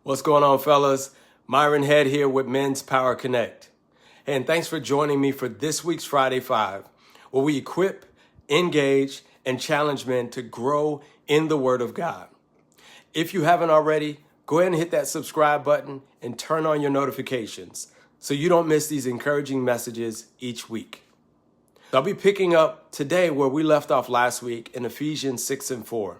What's going on, fellas? Myron Head here with Men's Power Connect. And thanks for joining me for this week's Friday 5, where we equip, engage, and challenge men to grow in the Word of God. If you haven't already, go ahead and hit that subscribe button and turn on your notifications so you don't miss these encouraging messages each week. I'll be picking up today where we left off last week in Ephesians 6 and 4.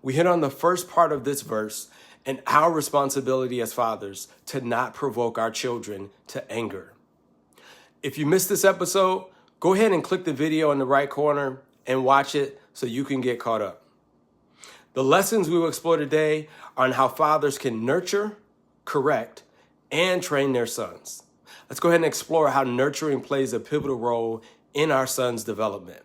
We hit on the first part of this verse and our responsibility as fathers to not provoke our children to anger. If you missed this episode, go ahead and click the video in the right corner and watch it so you can get caught up. The lessons we will explore today are on how fathers can nurture, correct, and train their sons. Let's go ahead and explore how nurturing plays a pivotal role in our sons' development.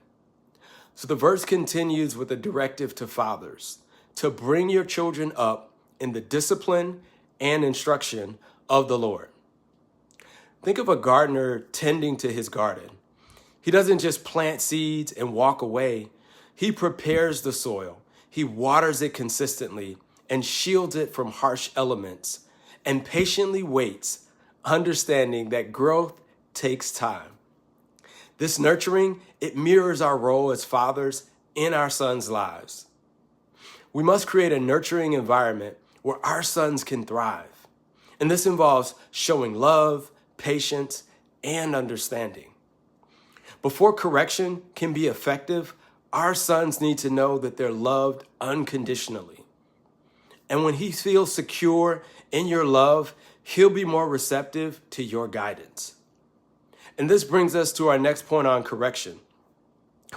So the verse continues with a directive to fathers to bring your children up in the discipline and instruction of the Lord. Think of a gardener tending to his garden. He doesn't just plant seeds and walk away. He prepares the soil. He waters it consistently and shields it from harsh elements and patiently waits, understanding that growth takes time. This nurturing, it mirrors our role as fathers in our sons' lives. We must create a nurturing environment where our sons can thrive. And this involves showing love, patience, and understanding. Before correction can be effective, our sons need to know that they're loved unconditionally. And when he feels secure in your love, he'll be more receptive to your guidance. And this brings us to our next point on correction.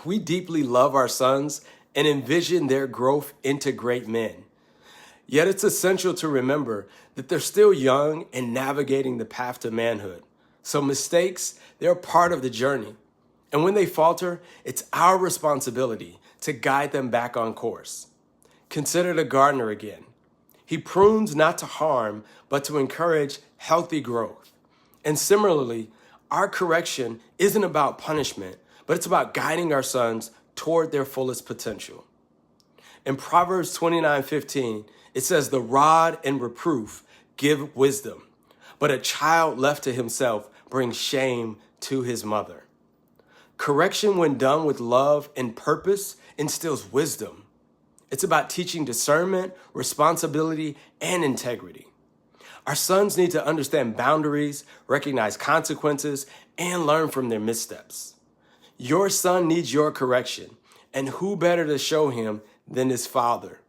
We deeply love our sons and envision their growth into great men. Yet it's essential to remember that they're still young and navigating the path to manhood. So mistakes, they're part of the journey. And when they falter, it's our responsibility to guide them back on course. Consider the gardener again. He prunes not to harm, but to encourage healthy growth. And similarly, our correction isn't about punishment, but it's about guiding our sons toward their fullest potential. In Proverbs 29:15, it says, "The rod and reproof give wisdom, but a child left to himself brings shame to his mother." Correction, when done with love and purpose, instills wisdom. It's about teaching discernment, responsibility, and integrity. Our sons need to understand boundaries, recognize consequences, and learn from their missteps. Your son needs your correction, and who better to show him than his father?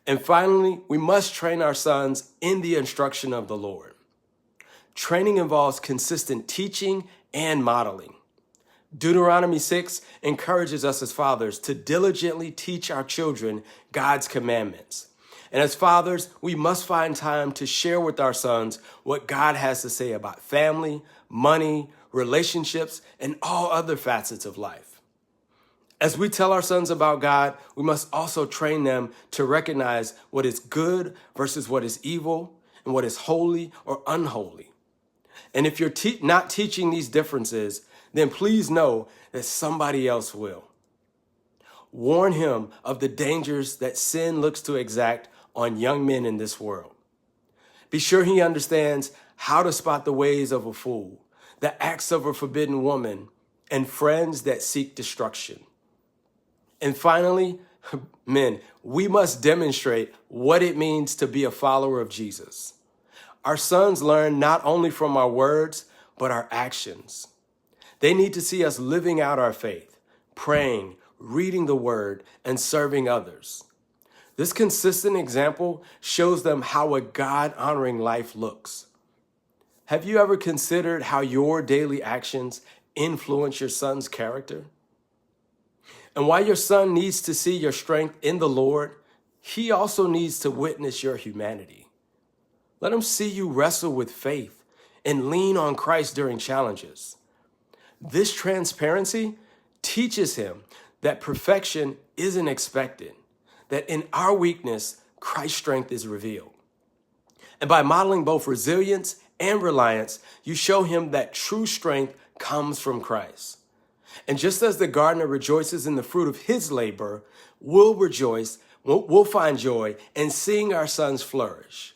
And finally, we must train our sons in the instruction of the Lord. Training involves consistent teaching and modeling. Deuteronomy 6 encourages us as fathers to diligently teach our children God's commandments. And as fathers, we must find time to share with our sons what God has to say about family, money, relationships, and all other facets of life. As we tell our sons about God, we must also train them to recognize what is good versus what is evil and what is holy or unholy. And if you're not teaching these differences, then please know that somebody else will. Warn him of the dangers that sin looks to exact on young men in this world. Be sure he understands how to spot the ways of a fool, the acts of a forbidden woman, and friends that seek destruction. And finally, men, we must demonstrate what it means to be a follower of Jesus. Our sons learn not only from our words, but our actions. They need to see us living out our faith, praying, reading the word, and serving others. This consistent example shows them how a God-honoring life looks. Have you ever considered how your daily actions influence your son's character? And while your son needs to see your strength in the Lord, he also needs to witness your humanity. Let him see you wrestle with faith and lean on Christ during challenges. This transparency teaches him that perfection isn't expected, that in our weakness, Christ's strength is revealed. And by modeling both resilience and reliance, you show him that true strength comes from Christ. And just as the gardener rejoices in the fruit of his labor, we'll find joy in seeing our sons flourish.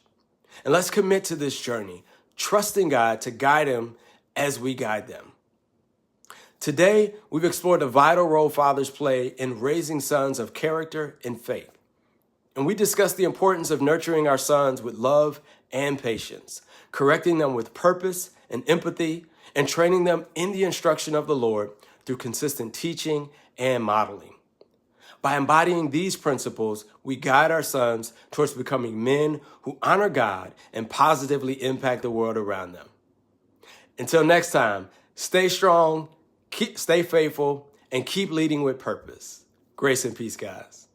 And let's commit to this journey, trusting God to guide them as we guide them. Today, we've explored the vital role fathers play in raising sons of character and faith. And we discussed the importance of nurturing our sons with love and patience, correcting them with purpose and empathy, and training them in the instruction of the Lord through consistent teaching and modeling. By embodying these principles, we guide our sons towards becoming men who honor God and positively impact the world around them. Until next time, stay strong, stay faithful, and keep leading with purpose. Grace and peace, guys.